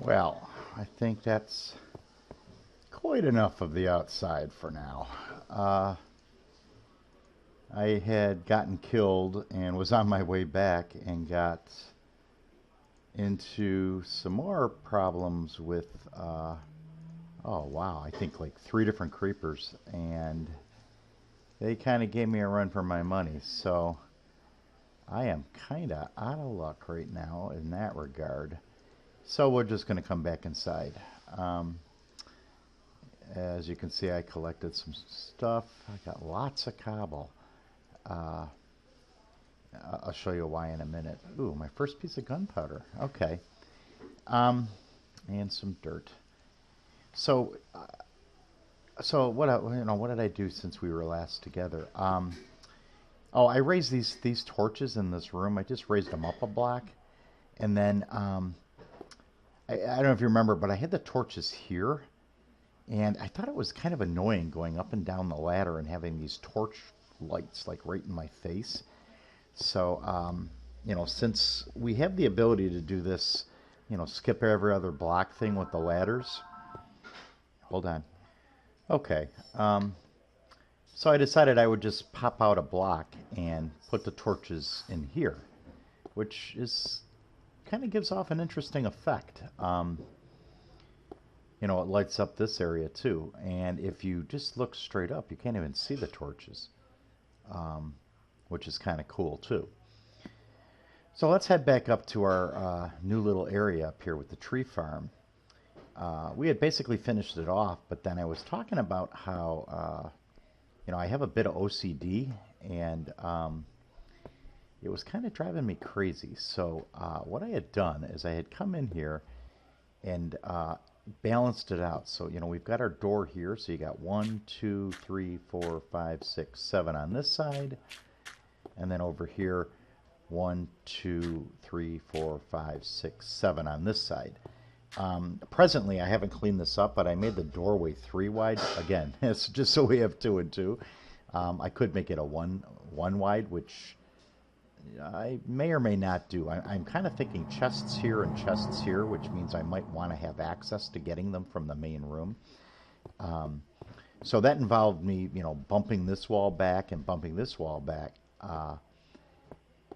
Well, I think that's quite enough of the outside for now. Uh, I had gotten killed and was on my way back and got into some more problems with, oh wow, I think like three different creepers, and they kind of gave me a run for my money. So I am kind of out of luck right now in that regard. So we're just going to come back inside. Um, as you can see, I collected some stuff. I got lots of cobble. Uh, I'll show you why in a minute. Ooh, my first piece of gunpowder. Okay. Um, and some dirt. So, what did I do since we were last together? Oh, I raised these torches in this room. I just raised them up a block, and then I don't know if you remember, but I had the torches here, and I thought it was kind of annoying going up and down the ladder and having these torch lights like right in my face. So, since we have the ability to do this, skip every other block thing with the ladders. Hold on. Okay. So I decided I would just pop out a block and put the torches in here, which is kind of gives off an interesting effect. It lights up this area too, and if you just look straight up, you can't even see the torches, um, which is kind of cool too. So let's head back up to our new little area up here with the tree farm. We had basically finished it off, but then I was talking about how, I have a bit of OCD, and it was kind of driving me crazy. So what I had done is I had come in here and balanced it out. So, we've got our door here. So you got 1, 2, 3, 4, 5, 6, 7 on this side. And then over here, 1, 2, 3, 4, 5, 6, 7 on this side. Presently, I haven't cleaned this up, but I made the doorway 3 wide. Again, it's just so we have 2 and 2. I could make it a 1 wide, which I may or may not do. I'm kind of thinking chests here and chests here, which means I might want to have access to getting them from the main room. So that involved me, bumping this wall back and bumping this wall back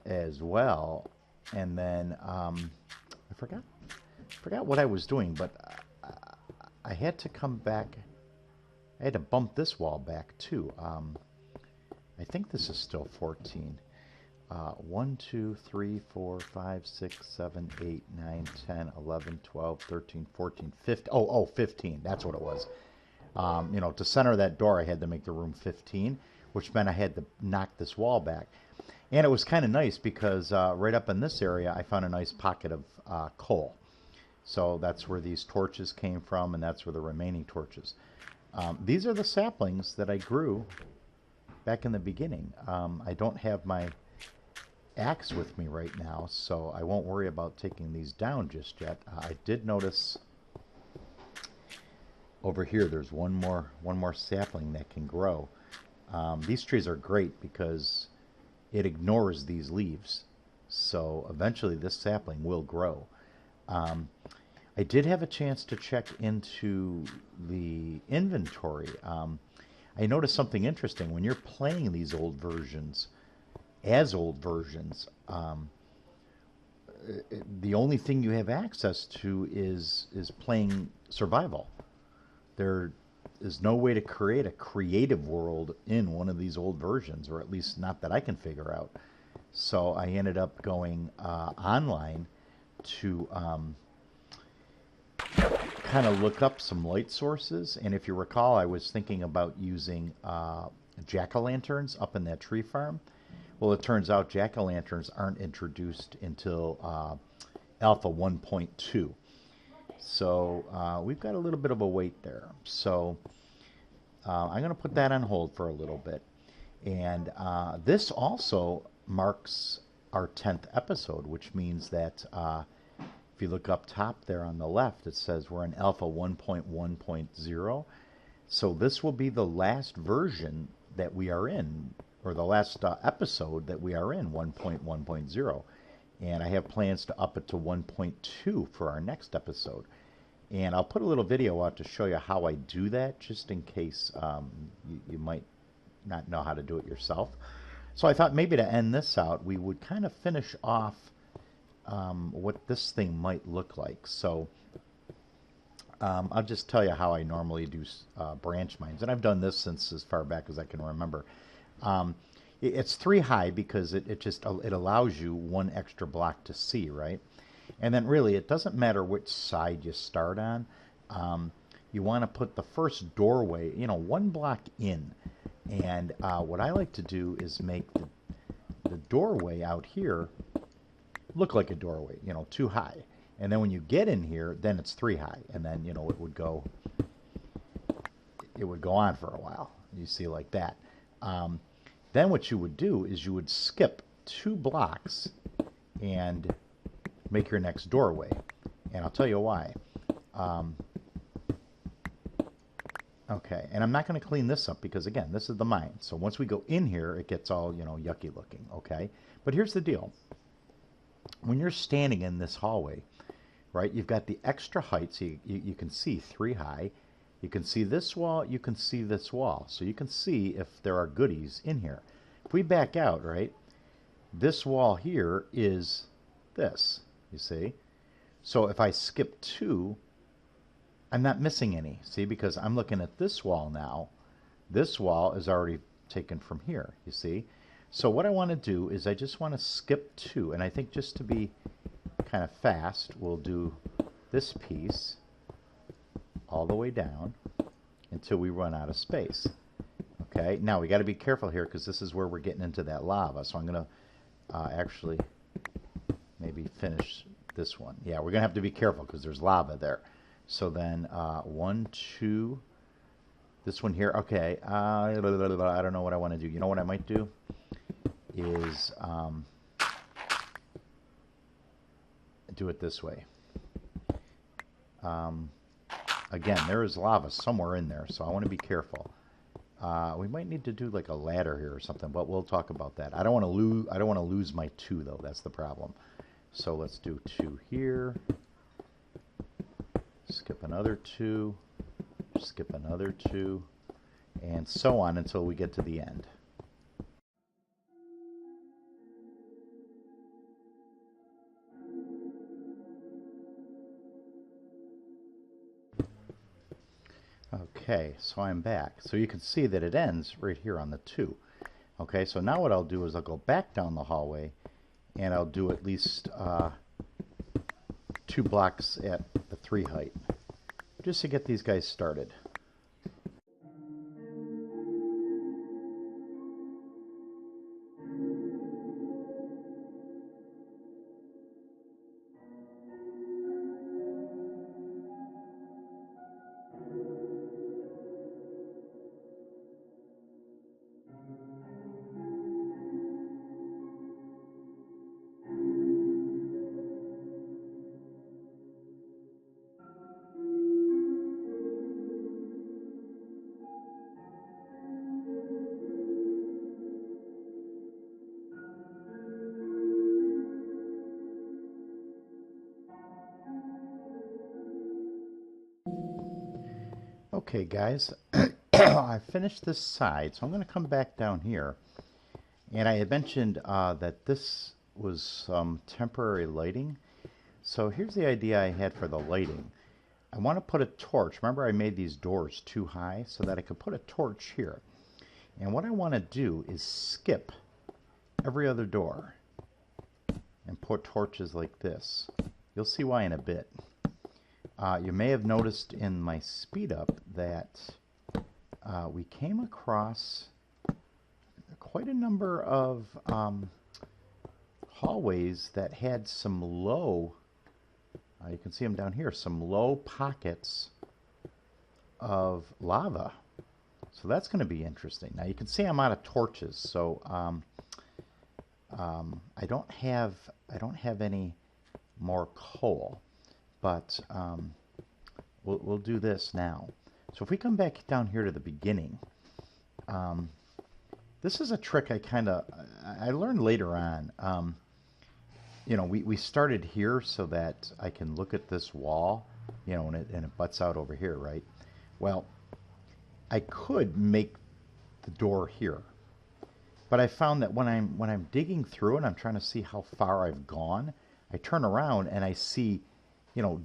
as well. And then I forgot what I was doing, but I had to come back. I had to bump this wall back too. I think this is still 14. 1, 2, 3, 4, 5, 6, 7, 8, 9, 10, 11, 12, 13, 14, 15. Oh, 15. That's what it was. To center that door, I had to make the room 15, which meant I had to knock this wall back. And it was kind of nice because right up in this area, I found a nice pocket of coal. So that's where these torches came from, and that's where the remaining torches. These are the saplings that I grew back in the beginning. I don't have my axe with me right now, so I won't worry about taking these down just yet. I did notice over here there's one more sapling that can grow. These trees are great because it ignores these leaves, so eventually this sapling will grow. I did have a chance to check into the inventory. I noticed something interesting. When you're playing these old versions, the only thing you have access to is playing survival. There is no way to create a creative world in one of these old versions, or at least not that I can figure out. So I ended up going online to kind of look up some light sources. And if you recall, I was thinking about using jack-o'-lanterns up in that tree farm. Well, it turns out jack-o'-lanterns aren't introduced until Alpha 1.2. So we've got a little bit of a wait there. So I'm going to put that on hold for a little bit. And this also marks our 10th episode, which means that if you look up top there on the left, it says we're in Alpha 1.1.0. So this will be the last version that we are in, or the last episode that we are in, 1.1.0. And I have plans to up it to 1.2 for our next episode. And I'll put a little video out to show you how I do that, just in case you might not know how to do it yourself. So I thought maybe to end this out, we would kind of finish off what this thing might look like. So I'll just tell you how I normally do branch mines. And I've done this since as far back as I can remember. It's 3 high because it allows you 1 extra block to see, right? And then really, it doesn't matter which side you start on. You want to put the first doorway, 1 block in. And what I like to do is make the doorway out here look like a doorway, 2 high. And then when you get in here, then it's 3 high. And then, it would go on for a while. You see, like that. Then what you would do is you would skip 2 blocks and make your next doorway. And I'll tell you why. Okay, and I'm not going to clean this up because, again, this is the mine. So once we go in here, it gets all, yucky looking, okay? But here's the deal. When you're standing in this hallway, right, you've got the extra height, so you can see 3 high. You can see this wall, you can see this wall. So you can see if there are goodies in here. If we back out, right, this wall here is this, you see? So if I skip 2, I'm not missing any, see, because I'm looking at this wall now. This wall is already taken from here, you see? So what I want to do is I just want to skip 2, and I think just to be kind of fast, we'll do this piece all the way down until we run out of space. Okay, now we got to be careful here because this is where we're getting into that lava. So I'm going to actually maybe finish this one. Yeah, we're going to have to be careful because there's lava there. So then 1, 2, this one here. Okay, I don't know what I want to do. You know what I might do is do it this way. Again, there is lava somewhere in there, so I want to be careful. We might need to do like a ladder here or something, but we'll talk about that. I don't want to lose my 2 though. That's the problem. So let's do 2 here. Skip another 2. Skip another 2, and so on until we get to the end. Okay, so I'm back. So you can see that it ends right here on the 2. Okay, so now what I'll do is I'll go back down the hallway and I'll do at least 2 blocks at the 3 height just to get these guys started. Okay guys, I finished this side, so I'm going to come back down here. And I had mentioned that this was some temporary lighting. So here's the idea I had for the lighting. I want to put a torch. Remember I made these doors 2 high so that I could put a torch here. And what I want to do is skip every other door and put torches like this. You'll see why in a bit. You may have noticed in my speed up that we came across quite a number of hallways that had some low, you can see them down here, some low pockets of lava. So that's going to be interesting. Now you can see I'm out of torches, so I don't have any more coal. But we'll do this now. So if we come back down here to the beginning, this is a trick I learned later on. we started here so that I can look at this wall, and it butts out over here, right? Well, I could make the door here, but I found that when I'm digging through and I'm trying to see how far I've gone, I turn around and I see,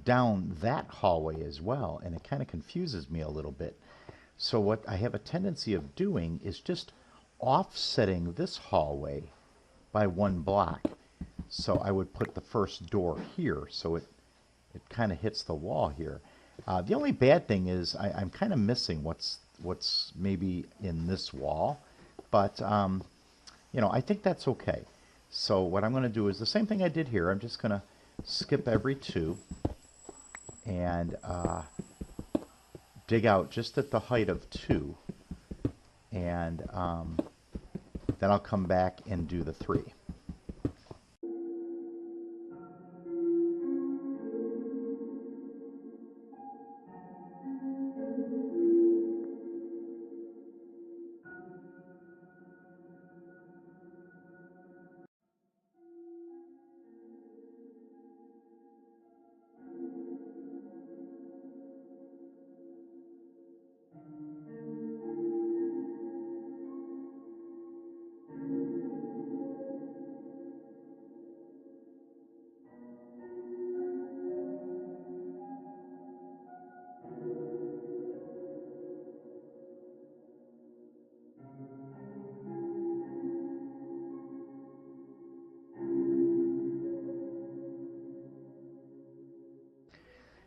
down that hallway as well, and it kind of confuses me a little bit. So what I have a tendency of doing is just offsetting this hallway by 1 block. So I would put the first door here, so it kind of hits the wall here. The only bad thing is I'm kind of missing what's maybe in this wall, but I think that's okay. So what I'm going to do is the same thing I did here. I'm just going to skip every 2 and dig out just at the height of 2, and then I'll come back and do the 3.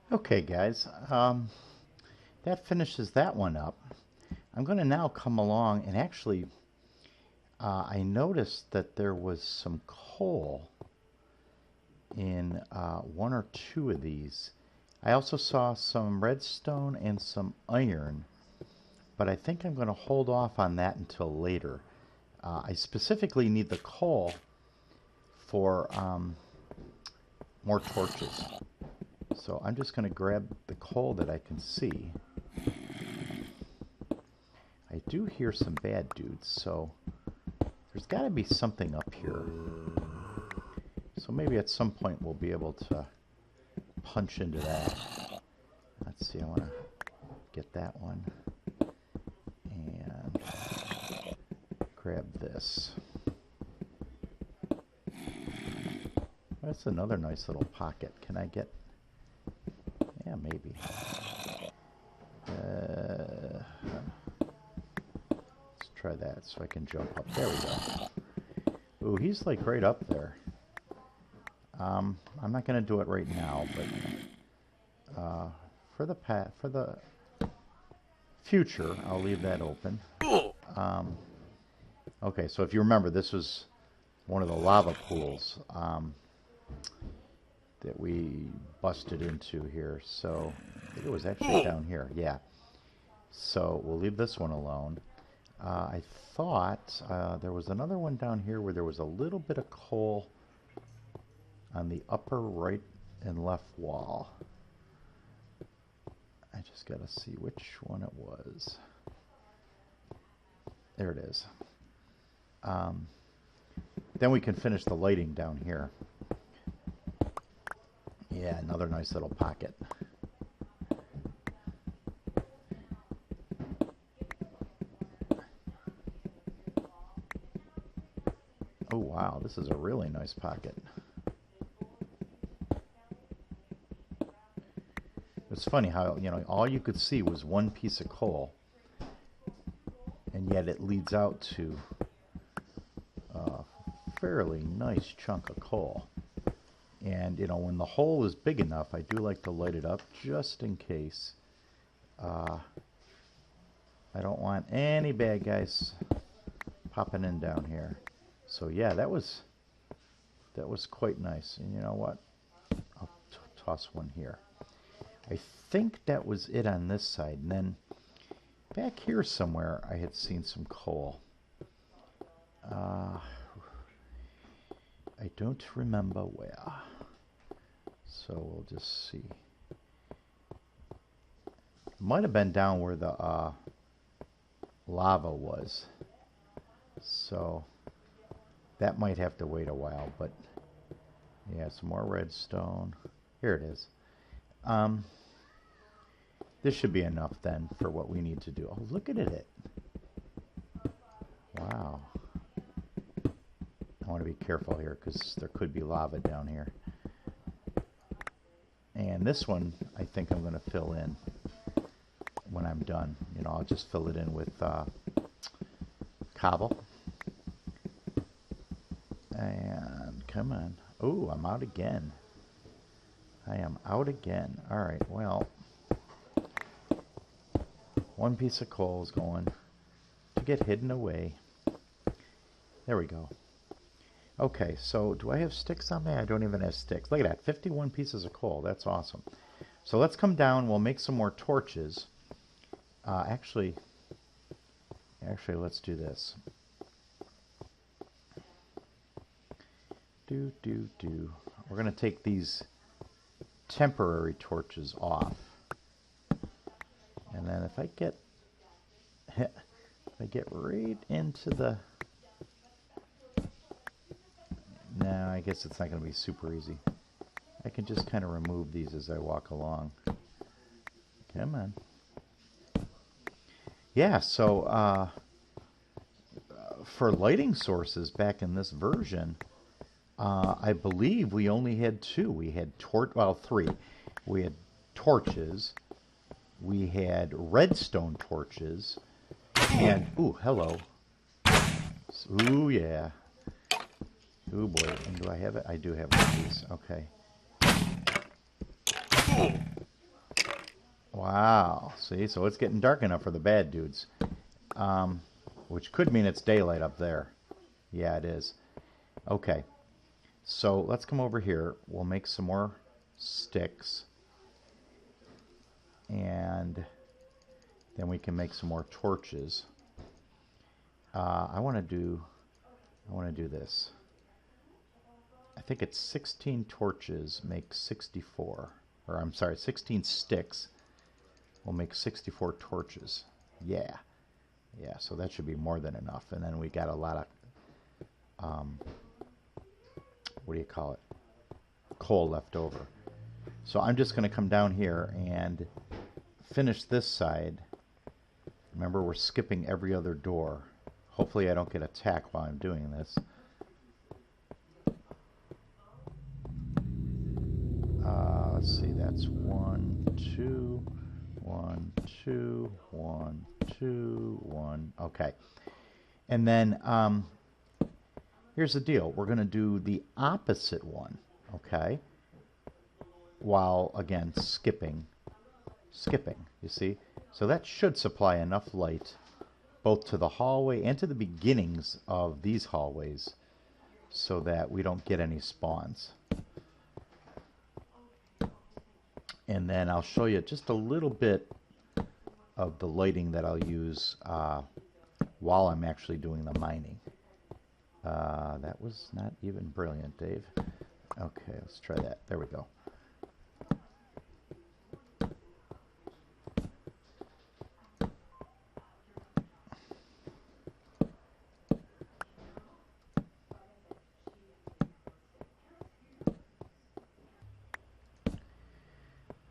Okay, guys, that finishes that one up. I'm going to now come along and actually, I noticed that there was some coal in 1 or 2 of these. I also saw some redstone and some iron, but I think I'm going to hold off on that until later. I specifically need the coal for more torches. So I'm just going to grab the coal that I can see. I do hear some bad dudes, so there's got to be something up here. So maybe at some point we'll be able to punch into that. Let's see, I want to get that one. And grab this. That's another nice little pocket. Can I get... Yeah, maybe. Let's try that so I can jump up. There we go. Ooh, he's like right up there. I'm not going to do it right now, but for the future, I'll leave that open. Okay, so if you remember, this was one of the lava pools that we busted into here. So I think it was actually down here. Yeah. So we'll leave this one alone. I thought there was another one down here where there was a little bit of coal on the upper right and left wall. I just got to see which one it was. There it is. Then we can finish the lighting down here. Yeah, another nice little pocket. Oh wow, this is a really nice pocket. It's funny how, all you could see was one piece of coal, and yet it leads out to a fairly nice chunk of coal. And, when the hole is big enough, I do like to light it up just in case. I don't want any bad guys popping in down here. So yeah, that was quite nice. And you know what? I'll toss one here. I think that was it on this side. And then back here somewhere, I had seen some coal. I don't remember where. So we'll just see. It might have been down where the lava was. So that might have to wait a while, but Yeah, some more redstone. Here it is. Um, this should be enough then for what we need to do. Oh, look at it. Wow. I want to be careful here because there could be lava down here. And this one, I think I'm going to fill in when I'm done. You know, I'll just fill it in with cobble. And come on. Oh, I'm out again. I am out again. All right, well, one piece of coal is going to get hidden away. There we go. Okay, so do I have sticks on there? I don't even have sticks. Look at that, 51 pieces of coal. That's awesome. So let's come down. We'll make some more torches. Actually, let's do this. We're going to take these temporary torches off. And then if I get right into the... No, I guess it's not going to be super easy. I can just kind of remove these as I walk along. Come on. Yeah, so for lighting sources back in this version, I believe we only had two. We had three. We had torches. We had redstone torches. And, ooh, hello. Ooh, yeah. Ooh, boy. And do I have it? I do have one of these. Okay. Wow. See, so it's getting dark enough for the bad dudes. Which could mean it's daylight up there. Yeah, it is. Okay. So let's come over here. We'll make some more sticks. And then we can make some more torches. I want to do this. I think it's 16 torches make 64. Or I'm sorry, 16 sticks will make 64 torches. Yeah. Yeah, so that should be more than enough. And then we got a lot of, what do you call it? Coal left over. So I'm just going to come down here and finish this side. Remember, we're skipping every other door. Hopefully I don't get attacked while I'm doing this. Let's see, that's 1, 2, 1, 2, 1, 2, 1. Okay. And then here's the deal. We're going to do the opposite one, okay? While, again, skipping, you see? So that should supply enough light both to the hallway and to the beginnings of these hallways so that we don't get any spawns. And then I'll show you just a little bit of the lighting that I'll use while I'm actually doing the mining. That was not even brilliant, Dave. Okay, let's try that. There we go.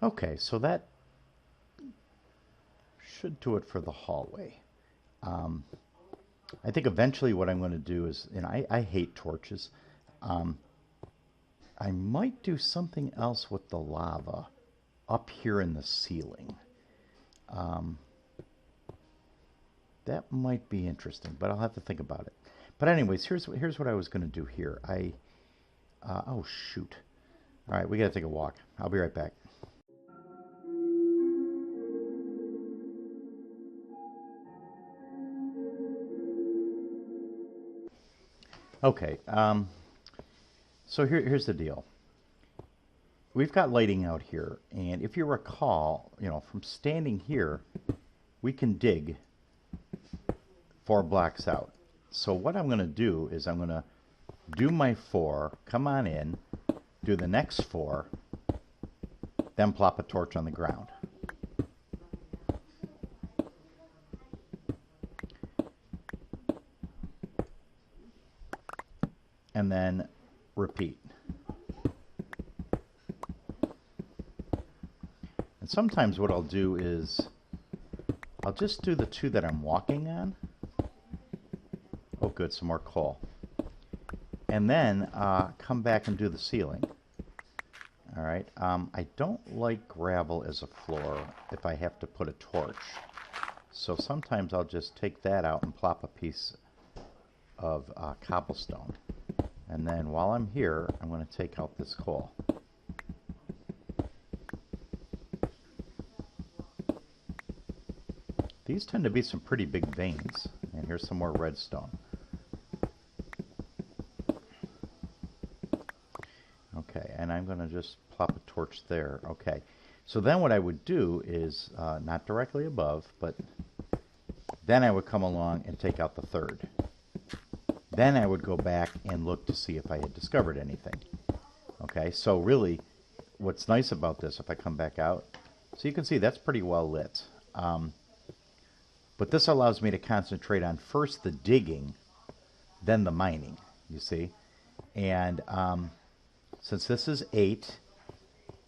Okay, so that should do it for the hallway. I think eventually what I'm going to do is, and I hate torches. I might do something else with the lava up here in the ceiling. That might be interesting, but I'll have to think about it. But anyways, here's what I was going to do here. Oh shoot. All right, we got to take a walk. I'll be right back. Okay, so here's the deal. We've got lighting out here, and if you recall, you know, from standing here, we can dig 4 blocks out. So what I'm going to do is I'm going to do my 4, come on in, do the next 4, then plop a torch on the ground. And then repeat. And sometimes what I'll do is I'll just do the two that I'm walking on. Oh good, some more coal. And then come back and do the ceiling. All right, I don't like gravel as a floor if I have to put a torch. So sometimes I'll just take that out and plop a piece of cobblestone. And then while I'm here, I'm going to take out this coal. These tend to be some pretty big veins. And here's some more redstone. Okay, and I'm going to just plop a torch there. Okay, so then what I would do is, not directly above, but then I would come along and take out the third. Then I would go back and look to see if I had discovered anything. Okay, so really, what's nice about this, if I come back out, so you can see that's pretty well lit. But this allows me to concentrate on first the digging, then the mining, you see. And since this is 8,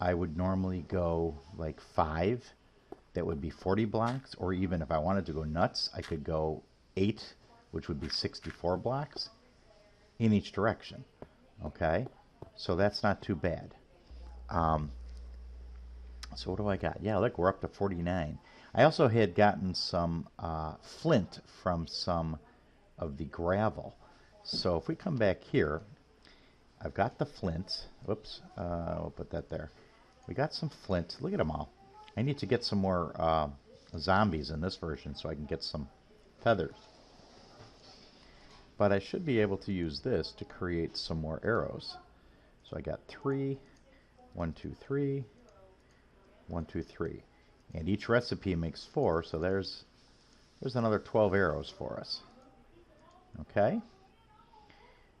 I would normally go like 5. That would be 40 blocks, or even if I wanted to go nuts, I could go 8, which would be 64 blocks in each direction. Okay, so that's not too bad. So what do I got? Yeah, look, we're up to 49. I also had gotten some flint from some of the gravel. So if we come back here, I've got the flint. Whoops, we'll put that there. We got some flint. Look at them all. I need to get some more zombies in this version so I can get some feathers. But I should be able to use this to create some more arrows. So I got 3, 1, 2, 3, 1, 2, 3. And each recipe makes 4, so there's another 12 arrows for us. Okay?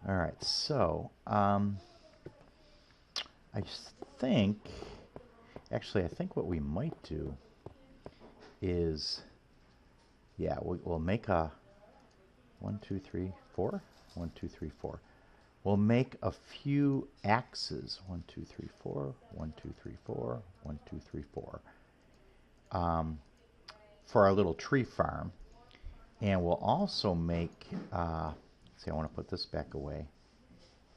Alright, so I think, actually I think what we might do is, yeah, we'll make a 1, 2, 3, 4. 1, 2, 3, 4. We'll make a few axes. 1, 2, 3, 4. 1, 2, 3, 4. 1, 2, 3, 4. For our little tree farm. And we'll also make, see, I want to put this back away.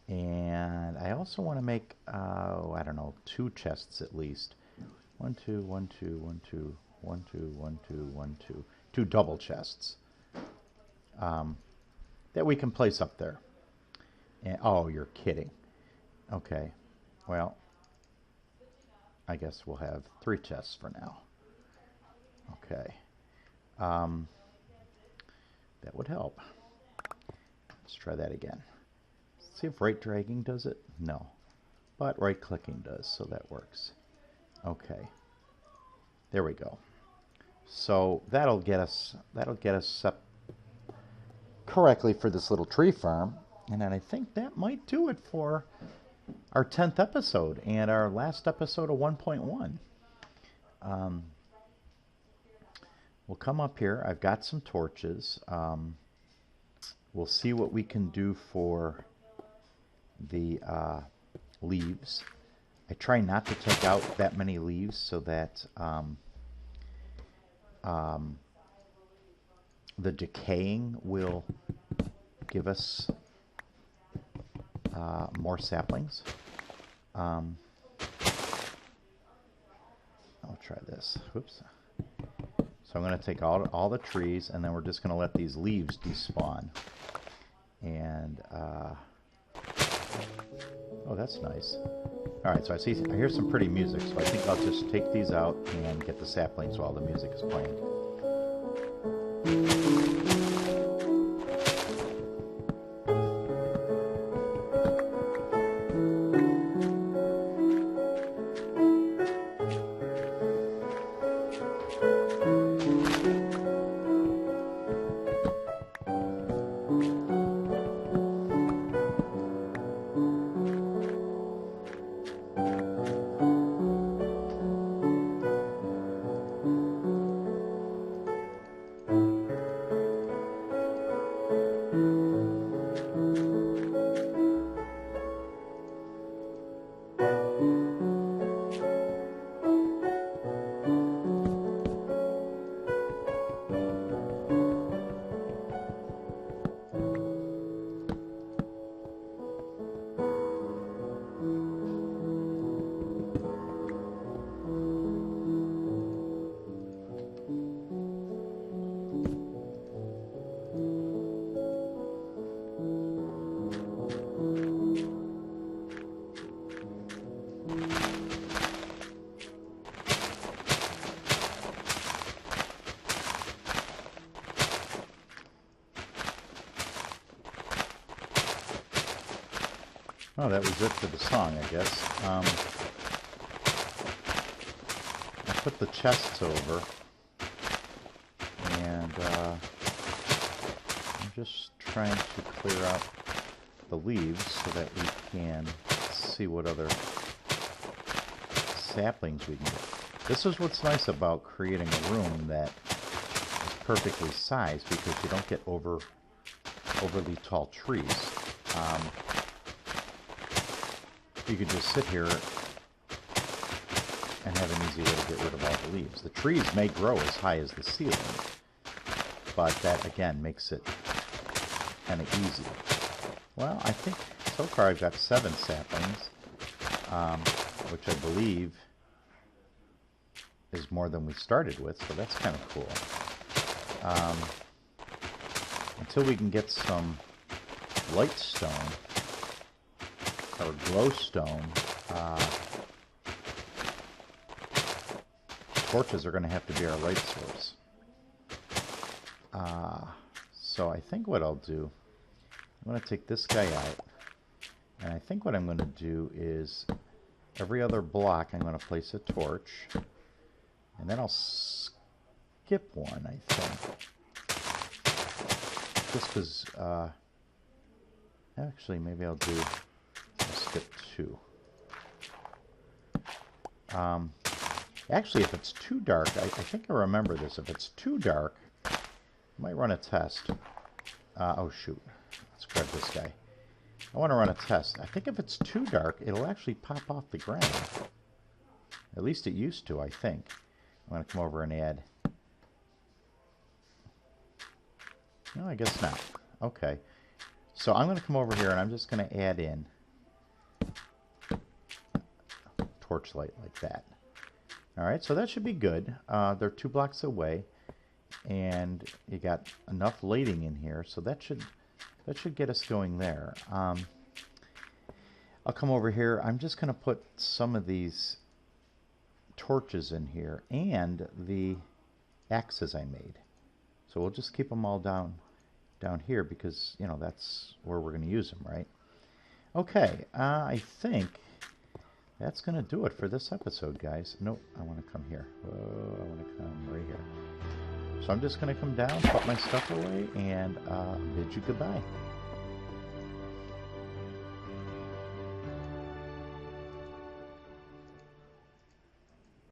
And I also want to make, I don't know, 2 chests at least. 1, 2, 1, 2, 1, 2, 1, 2, 1, 2, 1, 2. 2 double chests. That we can place up there. And, oh, you're kidding. Okay. Well, I guess we'll have 3 chests for now. Okay. That would help. Let's try that again. See if right dragging does it? No. But right clicking does, so that works. Okay. There we go. So that'll get us set correctly for this little tree farm. And then I think that might do it for our 10th episode and our last episode of 1.1. We'll come up here. I've got some torches. We'll see what we can do for the leaves. I try not to take out that many leaves so that the decaying will give us more saplings. I'll try this. Whoops. So I'm going to take all the trees, and then we're just going to let these leaves despawn. And, oh, that's nice. Alright, so I hear some pretty music, so I think I'll just take these out and get the saplings while the music is playing. Oh, that was it for the song, I guess. I put the chests over, and I'm just trying to clear out the leaves so that we can see what other saplings we can get. This is what's nice about creating a room that is perfectly sized, because you don't get overly tall trees. You could just sit here and have an easy way to get rid of all the leaves. The trees may grow as high as the ceiling, but that again makes it kind of easy. Well, I think so far I've got 7 saplings, which I believe is more than we started with, so that's kind of cool. Until we can get some light stone or glowstone, torches are going to have to be our light source. So I think what I'll do, I'm going to take this guy out, and I think what I'm going to do is every other block I'm going to place a torch, and then I'll skip one, I think. Just because, actually maybe I'll skip 2. Actually, if it's too dark, I think I remember this. If it's too dark, I might run a test. Oh shoot, let's grab this guy. I want to run a test. I think if it's too dark, it'll actually pop off the ground. At least it used to, I think. I'm going to come over and add. No, I guess not. Okay. So I'm going to come over here and I'm just going to add in torchlight like that. Alright, so that should be good. They're 2 blocks away, and you got enough lighting in here, so that should get us going there. I'll come over here. I'm just going to put some of these torches in here and the axes I made. So we'll just keep them all down here, because, you know, that's where we're going to use them, right? Okay, I think that's going to do it for this episode, guys. Nope, I want to come here. Whoa, I want to come right here. So I'm just going to come down, put my stuff away, and bid you goodbye.